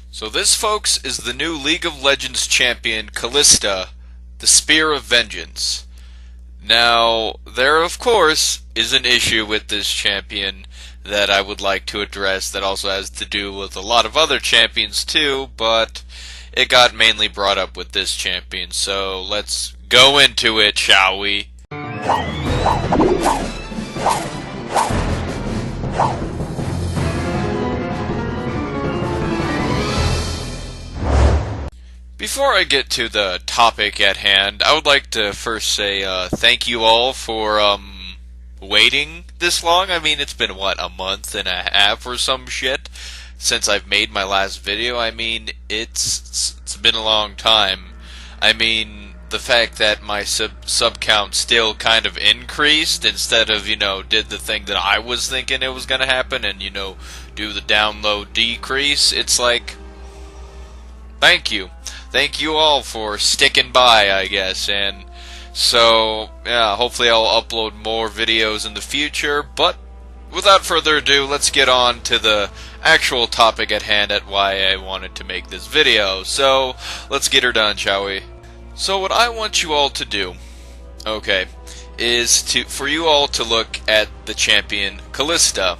So this, folks, is the new League of Legends champion, Kalista, the Spear of Vengeance. Now, there of course is an issue with this champion that I would like to address that also has to do with a lot of other champions too, but it got mainly brought up with this champion, so let's go into it, shall we? Before I get to the topic at hand, I would like to first say thank you all for waiting this long. I mean, it's been, what, a month and a half or some shit since I've made my last video. I mean, it's been a long time. I mean, the fact that my sub count still kind of increased instead of, did the thing that I was thinking it was going to happen and, do the download decrease, it's like, thank you. Thank you all for sticking by, I guess, and so, yeah, hopefully I'll upload more videos in the future, but without further ado, let's get on to the actual topic at hand at why I wanted to make this video. So, let's get her done, shall we? So what I want you all to do, okay, is for you all to look at the champion, Kalista,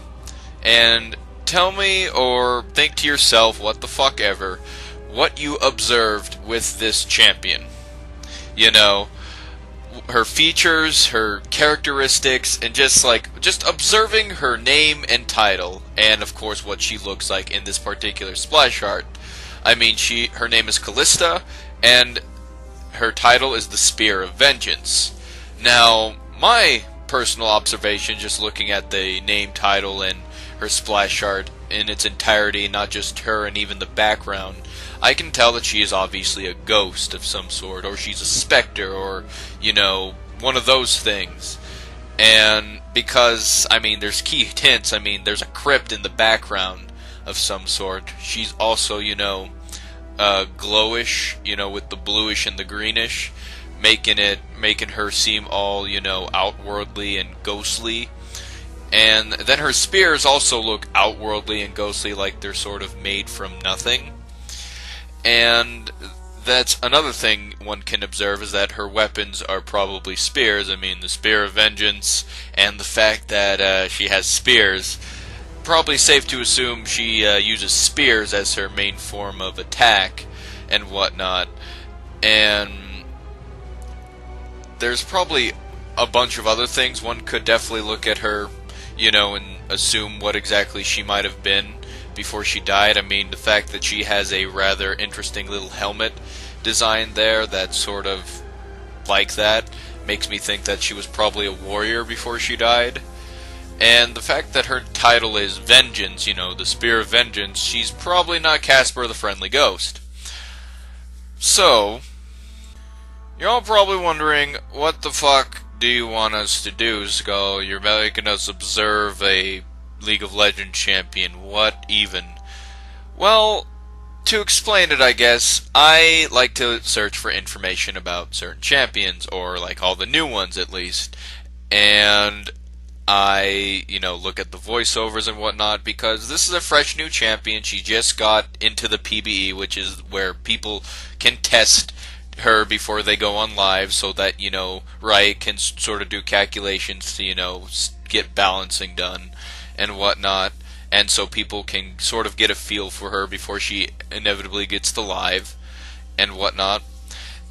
and tell me or think to yourself, what the fuck ever, what you observed with this champion. Her features, her characteristics, and just observing her name and title, and of course what she looks like in this particular splash art. I mean, her name is Kalista, and her title is the Spear of Vengeance. Now, my personal observation, just looking at the name, title, and her splash art in its entirety, not just her and even the background, I can tell that she is obviously a ghost of some sort, or she's a specter, or, one of those things. And because, I mean, there's key hints, I mean, there's a crypt in the background of some sort. She's also, glowish, with the bluish and the greenish, making her seem all, outwardly and ghostly. And then her spears also look outwardly and ghostly, like they're sort of made from nothing. And that's another thing one can observe, is that her weapons are probably spears. I mean, the Spear of Vengeance, and the fact that she has spears, probably safe to assume she uses spears as her main form of attack and whatnot. And there's probably a bunch of other things one could definitely look at her, and assume what exactly she might have been before she died. I mean, the fact that she has a rather interesting little helmet design there that's sort of like that makes me think that she was probably a warrior before she died. And the fact that her title is Vengeance, the Spear of Vengeance, she's probably not Casper the Friendly Ghost. So, you're all probably wondering, what the fuck do you want us to do, Skull? You're making us observe a League of Legends champion. What even? Well, to explain it, I guess, I like to search for information about certain champions, or like all the new ones at least, and I, look at the voiceovers and whatnot, because this is a fresh new champion. She just got into the PBE, which is where people can test her before they go on live, so that, Riot can sort of do calculations to, get balancing done and whatnot, and so people can sort of get a feel for her before she inevitably gets to live and whatnot.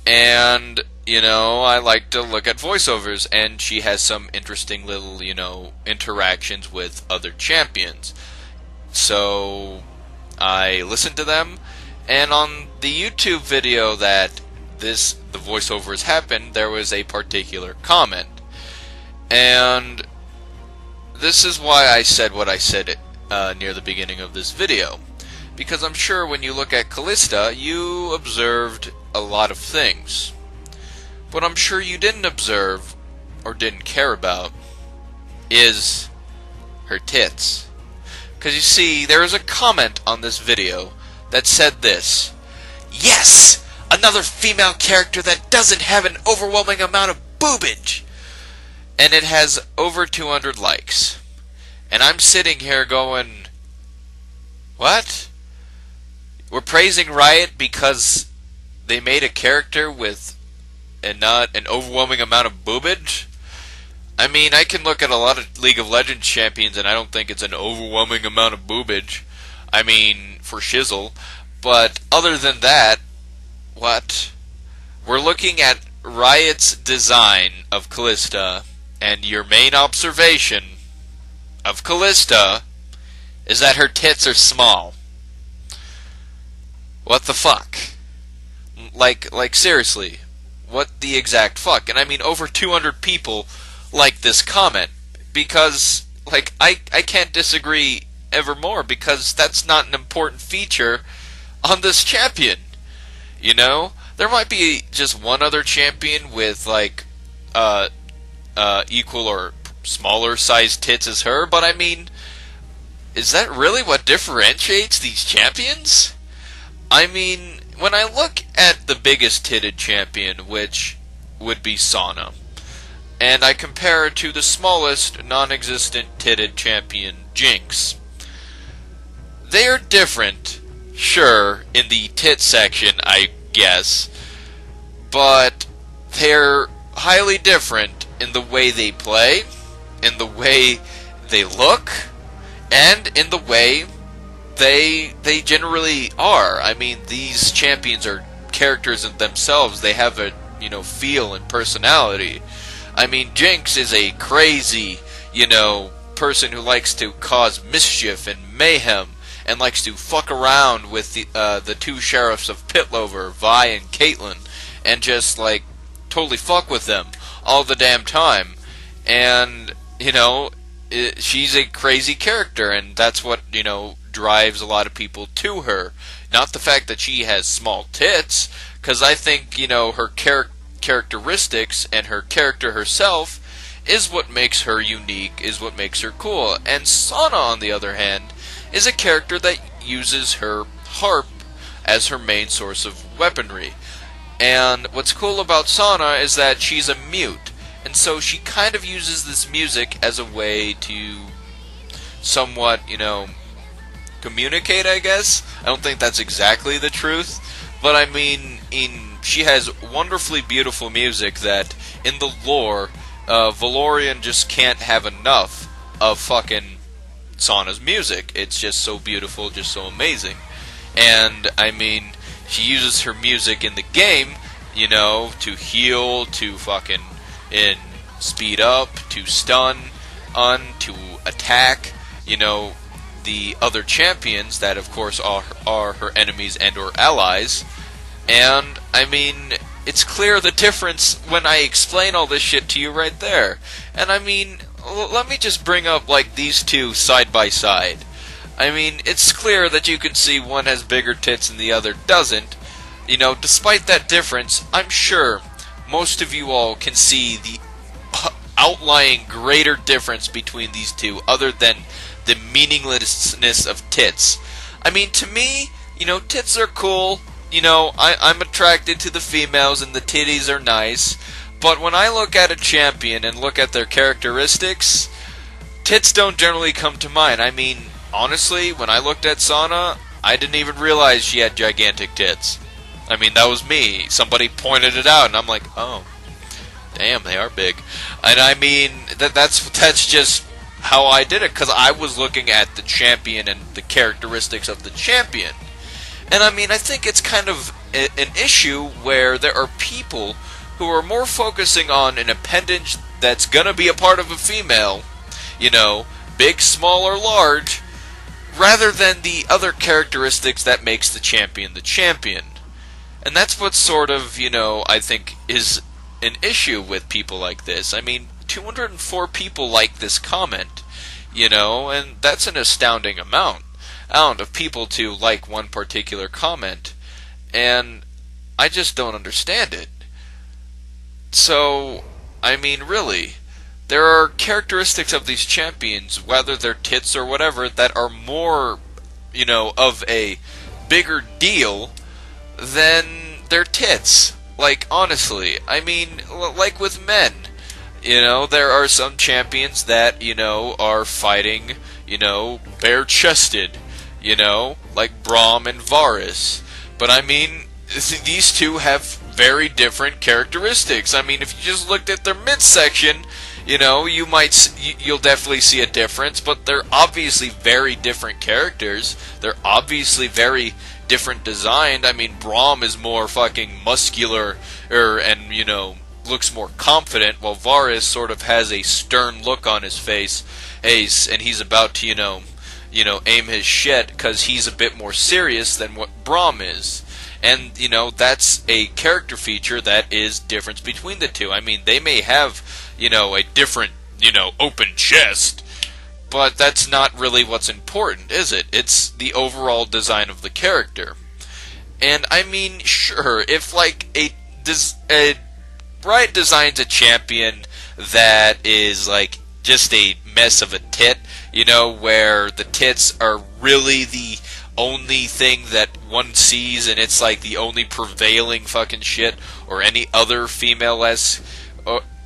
And, I like to look at voiceovers, and she has some interesting little, interactions with other champions. So, I listened to them, and on the YouTube video that the voiceovers happened, there was a particular comment. And this is why I said what I said near the beginning of this video. Because I'm sure when you look at Kalista, you observed a lot of things. What I'm sure you didn't observe, or didn't care about, is her tits. Because you see, there is a comment on this video that said this: "Yes! Another female character that doesn't have an overwhelming amount of boobage!" And it has over 200 likes. And I'm sitting here going, what? We're praising Riot because they made a character with not an overwhelming amount of boobage. I mean, I can look at a lot of League of Legends champions and I don't think it's an overwhelming amount of boobage. I mean, for shizzle. But other than that, what? We're looking at Riot's design of Callista, and your main observation of Callista is that her tits are small. What the fuck? Like seriously, what the exact fuck? And I mean, over 200 people like this comment, because, like, I can't disagree ever more, because that's not an important feature on this champion, you know? There might be just one other champion with, like, equal or smaller sized tits as her, but I mean, is that really what differentiates these champions? I mean, when I look at the biggest titted champion, which would be Sauna, and I compare it to the smallest non-existent titted champion, Jinx, they are different, sure, in the tit section, I guess, but they're highly different in the way they play, in the way they look, and in the way they generally are. I mean, these champions are characters in themselves. They have a, feel and personality. I mean, Jinx is a crazy, person who likes to cause mischief and mayhem, and likes to fuck around with the two sheriffs of Pitlover, Vi and Caitlyn, and just, like, totally fuck with them all the damn time. And, she's a crazy character, and that's what, drives a lot of people to her. Not the fact that she has small tits, because I think, her characteristics and her character herself is what makes her unique, is what makes her cool. And Sana, on the other hand, is a character that uses her harp as her main source of weaponry. And what's cool about Sana is that she's a mute, and so she kind of uses this music as a way to somewhat, communicate, I guess. I don't think that's exactly the truth, but I mean, she has wonderfully beautiful music that, in the lore, Valorian just can't have enough of fucking Sana's music. It's just so beautiful, just so amazing. And, I mean, she uses her music in the game, to heal, to fucking speed up, to stun, to attack, the other champions that, of course, are her enemies and or allies. And, I mean, it's clear the difference when I explain all this shit to you right there. And, I mean, let me just bring up, like, these two side by side. I mean, it's clear that you can see one has bigger tits and the other doesn't. Despite that difference, I'm sure most of you all can see the outlying greater difference between these two, other than the meaninglessness of tits. I mean, to me, tits are cool. I'm attracted to the females and the titties are nice. But when I look at a champion and look at their characteristics, tits don't generally come to mind. I mean, honestly, when I looked at Sana, I didn't even realize she had gigantic tits. I mean, that was me. Somebody pointed it out, and I'm like, oh, damn, they are big. And I mean, that's just how I did it, because I was looking at the champion and the characteristics of the champion. And I mean, I think it's kind of an issue where there are people who are more focusing on an appendage that's gonna be a part of a female, big, small, or large, rather than the other characteristics that makes the champion. And that's what sort of, I think is an issue with people like this. I mean, 204 people like this comment, and that's an astounding amount of people to like one particular comment, and I just don't understand it. So, I mean, really, there are characteristics of these champions, whether they're tits or whatever, that are more, of a bigger deal than their tits. Like, honestly, I mean, like with men, there are some champions that, are fighting, bare-chested, like Braum and Varus. But I mean, these two have very different characteristics. I mean, if you just looked at their midsection, you'll definitely see a difference, but they're obviously very different characters. They're obviously very different designed. I mean, Braum is more fucking muscular, and looks more confident, while Varus sort of has a stern look on his face, and he's about to, aim his shit, because he's a bit more serious than what Braum is. And, that's a character feature that is difference between the two. I mean, they may have, a different, open chest, but that's not really what's important, is it? It's the overall design of the character. And, I mean, sure, if, like, Riot designs a champion that is, like, just a mess of a tit, where the tits are really the only thing that one sees, and it's like the only prevailing fucking shit, or any other female-less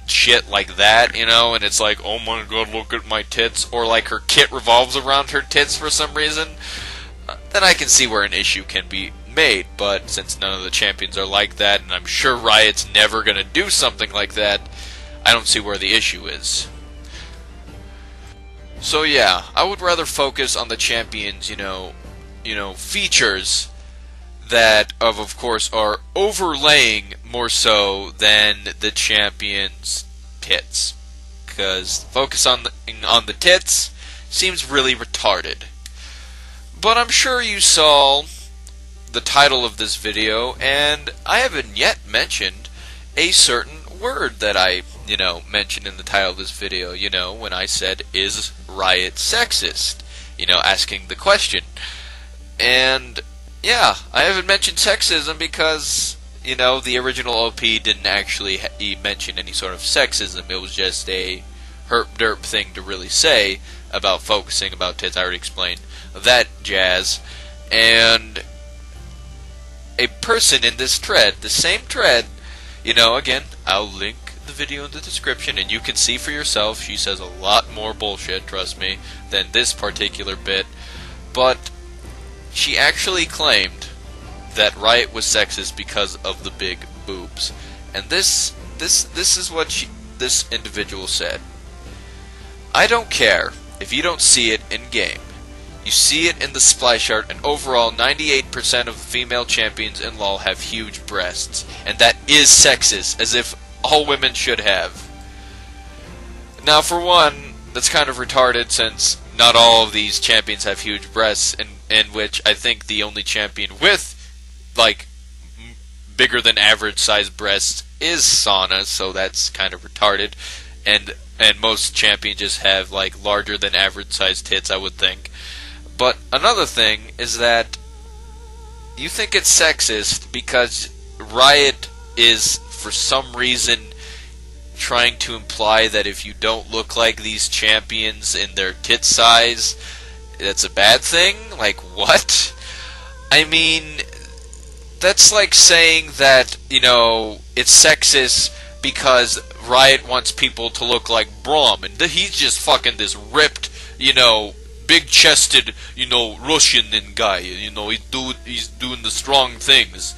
shit like that, and it's like, oh my god, look at my tits, or like her kit revolves around her tits for some reason, then I can see where an issue can be made. But since none of the champions are like that, and I'm sure Riot's never gonna do something like that, I don't see where the issue is. So yeah, I would rather focus on the champions, features that, of course, are overlaying more so than the champion's tits. Because focus on the tits seems really retarded. But I'm sure you saw the title of this video, and I haven't yet mentioned a certain word that I, mentioned in the title of this video, when I said, is Riot sexist? Asking the question. And, yeah, I haven't mentioned sexism because, the original OP didn't actually mention any sort of sexism. It was just a herp-derp thing to really say about focusing about tits. I already explained that jazz. And a person in this thread, the same thread, again, I'll link the video in the description, and you can see for yourself, she says a lot more bullshit, trust me, than this particular bit. But she actually claimed that Riot was sexist because of the big boobs. And this is what this individual said. I don't care if you don't see it in-game. You see it in the splash art, and overall 98% of female champions in LoL have huge breasts. And that is sexist, as if all women should have. Now, for one, that's kind of retarded, since not all of these champions have huge breasts, in which I think the only champion with, like, bigger than average sized breasts is Sana, so that's kind of retarded. And most champions just have, like, larger than average sized tits, I would think. But another thing is that you think it's sexist because Riot is, for some reason, trying to imply that if you don't look like these champions in their tit size, that's a bad thing? Like, what? I mean, that's like saying that, it's sexist because Riot wants people to look like Braum, and he's just fucking this ripped, big-chested, Russian guy, he's doing the strong things.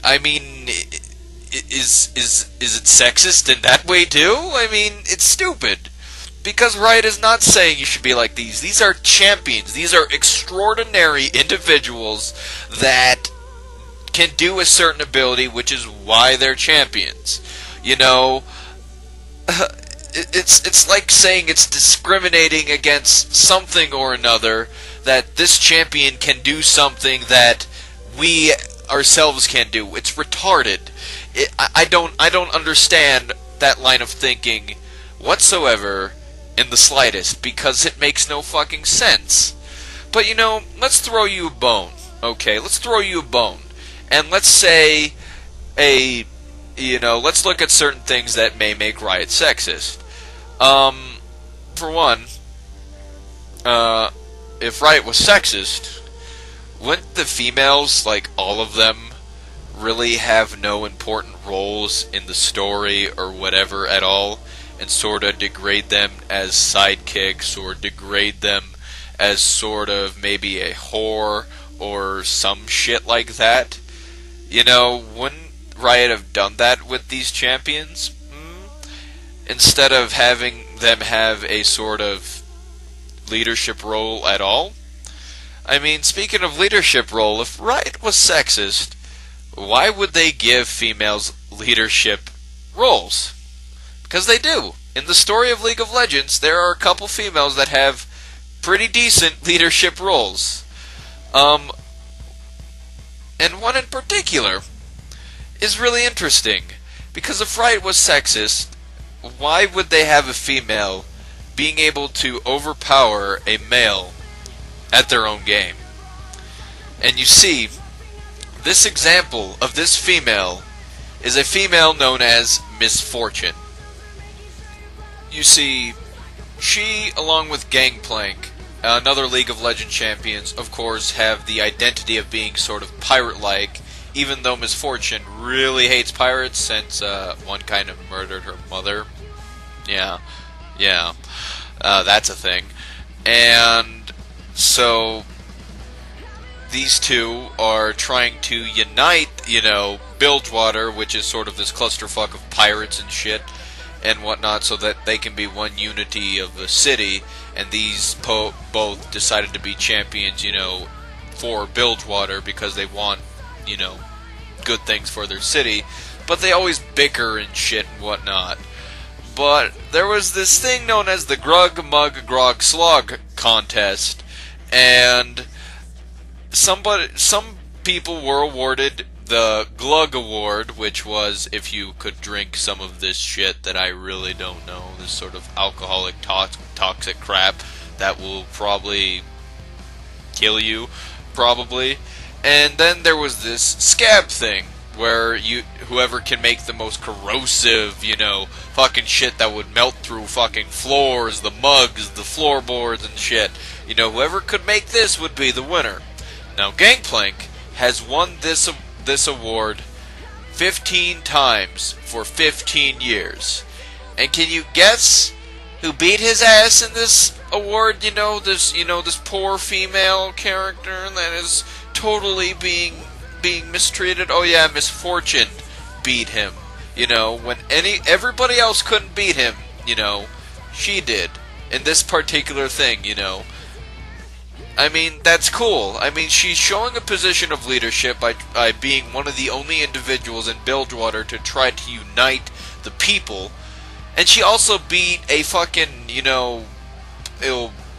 I mean, is it sexist in that way too? I mean, it's stupid. Because Riot is not saying you should be like these. These are champions. These are extraordinary individuals that can do a certain ability, which is why they're champions. It's like saying it's discriminating against something or another, that this champion can do something that we ourselves can't do. It's retarded. I don't understand that line of thinking whatsoever in the slightest, because it makes no fucking sense. But let's throw you a bone. Okay, let's throw you a bone. And let's say let's look at certain things that may make Riot sexist. For one, if Riot was sexist, wouldn't the females, like all of them, really have no important roles in the story or whatever at all, and sort of degrade them as sidekicks or degrade them as sort of maybe a whore or some shit like that. You know, wouldn't Riot have done that with these champions? Instead of having them have a sort of leadership role at all? I mean, speaking of leadership role, if Riot was sexist, why would they give females leadership roles? Because they do. In the story of League of Legends, there are a couple females that have pretty decent leadership roles. And one in particular is really interesting. Because if Riot was sexist, why would they have a female being able to overpower a male at their own game? And you see, this example of this female is a female known as Miss Fortune. You see, she, along with Gangplank, another League of Legends champions, of course, have the identity of being sort of pirate-like, even though Miss Fortune really hates pirates since one kind of murdered her mother. Yeah, that's a thing. And so these two are trying to unite, Bilgewater, which is sort of this clusterfuck of pirates and shit and whatnot, so that they can be one unity of the city. And these both decided to be champions, for Bilgewater because they want, good things for their city. But they always bicker and shit and whatnot. But there was this thing known as the Grug Mug Grog Slog contest, and some people were awarded the Glug Award, which was if you could drink some of this shit that I really don't know, this sort of alcoholic toxic crap that will probably kill you, probably. And then there was this scab thing, where whoever can make the most corrosive, fucking shit that would melt through fucking floors, the mugs, the floorboards and shit, whoever could make this would be the winner. Now, Gangplank has won this award 15 times for 15 years. And can you guess who beat his ass in this award? This poor female character that is totally being mistreated. Oh yeah, Miss Fortune beat him. When everybody else couldn't beat him, she did. In this particular thing, I mean, that's cool. I mean, she's showing a position of leadership by being one of the only individuals in Bilgewater to try to unite the people. And she also beat a fucking,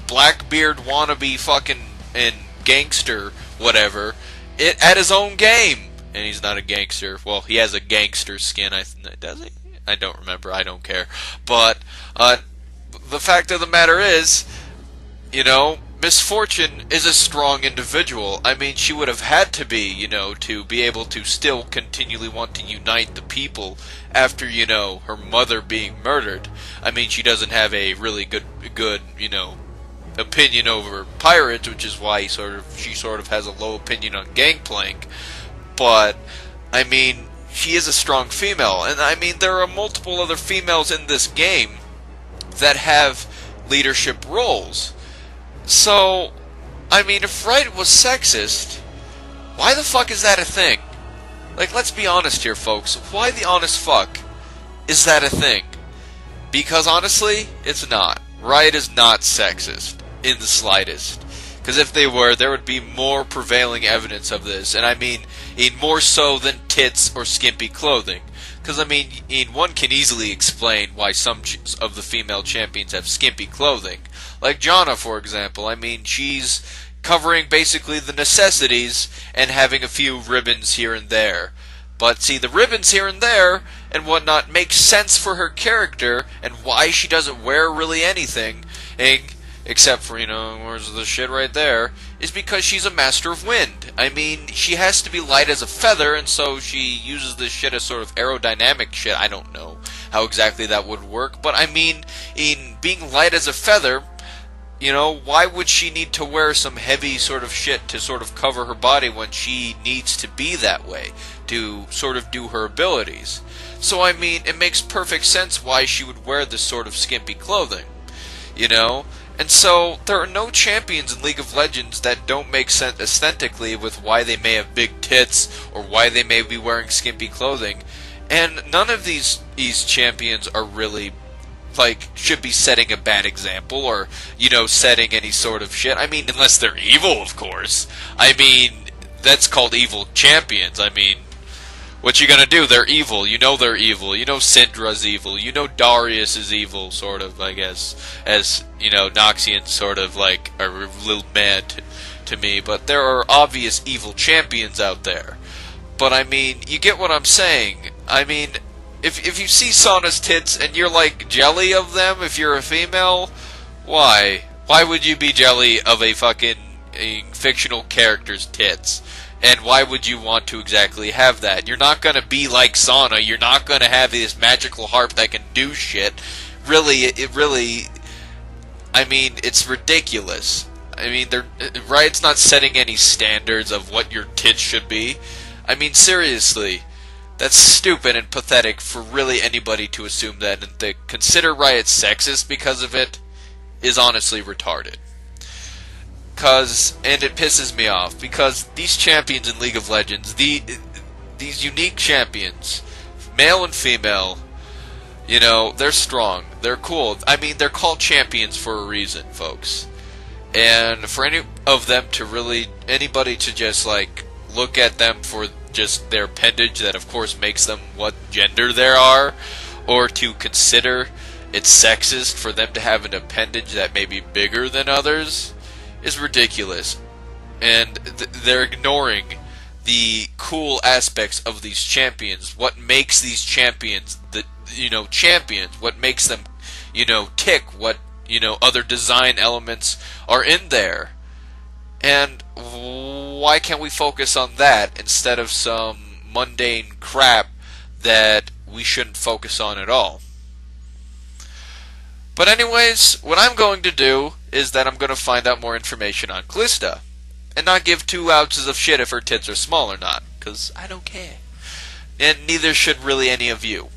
Blackbeard wannabe fucking and gangster, whatever, at his own game. And he's not a gangster. Well, he has a gangster skin, does he? I don't remember, I don't care. But, the fact of the matter is, Miss Fortune is a strong individual. I mean, she would have had to be, to be able to still continually want to unite the people after, her mother being murdered. I mean, she doesn't have a really good, opinion over pirates, which is why she sort of has a low opinion on Gangplank. But, I mean, she is a strong female. And, I mean, there are multiple other females in this game that have leadership roles. So, I mean, if Riot was sexist, why the fuck is that a thing? Like, let's be honest here, folks. Why the honest fuck is that a thing? Because, honestly, it's not. Riot is not sexist in the slightest. Because if they were, there would be more prevailing evidence of this. And I mean more so than tits or skimpy clothing. Because, I mean, one can easily explain why some of the female champions have skimpy clothing. Like Janna, for example. I mean, she's covering basically the necessities and having a few ribbons here and there. But, see, the ribbons here and there and whatnot make sense for her character and why she doesn't wear really anything, except for, where's the shit right there, is because she's a master of wind. I mean, she has to be light as a feather, and so she uses this shit as sort of aerodynamic shit. I don't know how exactly that would work, but I mean, in being light as a feather, why would she need to wear some heavy sort of shit to sort of cover her body when she needs to be that way to sort of do her abilities? So, I mean, it makes perfect sense why she would wear this sort of skimpy clothing, And so, there are no champions in League of Legends that don't make sense aesthetically with why they may have big tits, or why they may be wearing skimpy clothing. And none of these champions are really, like, should be setting a bad example, or, you know, setting any sort of shit. I mean, unless they're evil, of course. I mean, that's called evil champions. I mean, what you gonna do? They're evil. You know they're evil. You know Syndra's evil. You know Darius is evil, sort of, I guess. As, you know, Noxians sort of, like, are a little mad to me. But there are obvious evil champions out there. But, I mean, you get what I'm saying. I mean, if you see Sauna's tits and you're, like, jelly of them, if you're a female, why? Why would you be jelly of a fictional character's tits? And why would you want to exactly have that? You're not going to be like Sauna. You're not going to have this magical harp that can do shit. Really, I mean, it's ridiculous. I mean, Riot's not setting any standards of what your tits should be. I mean, seriously, that's stupid and pathetic for really anybody to assume that, and to consider Riot sexist because of it is honestly retarded. And it pisses me off, because these champions in League of Legends, these unique champions, male and female, you know, they're strong, they're cool. I mean, they're called champions for a reason, folks. And for anybody to just, like, look at them for just their appendage that of course makes them what gender they are, or to consider it's sexist for them to have an appendage that may be bigger than others, is ridiculous. And they're ignoring the cool aspects of these champions. What makes these champions champions, what makes them, tick, what, other design elements are in there. And why can't we focus on that instead of some mundane crap that we shouldn't focus on at all? But anyways, what I'm going to do is that I'm going to find out more information on Callista, and not give 2 ounces of shit if her tits are small or not, because I don't care. And neither should really any of you.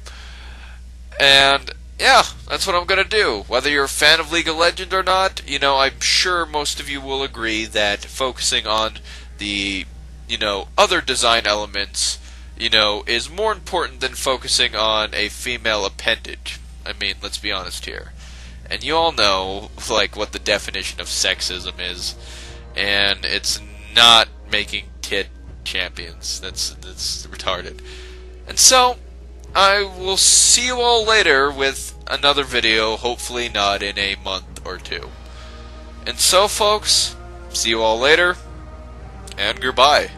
And yeah, that's what I'm going to do. Whether you're a fan of League of Legends or not, I'm sure most of you will agree that focusing on the, other design elements, is more important than focusing on a female appendage. I mean, let's be honest here. And you all know, like, what the definition of sexism is. And it's not making tit champions. That's retarded. And so, I will see you all later with another video, hopefully not in a month or 2. And so, folks, see you all later, and goodbye.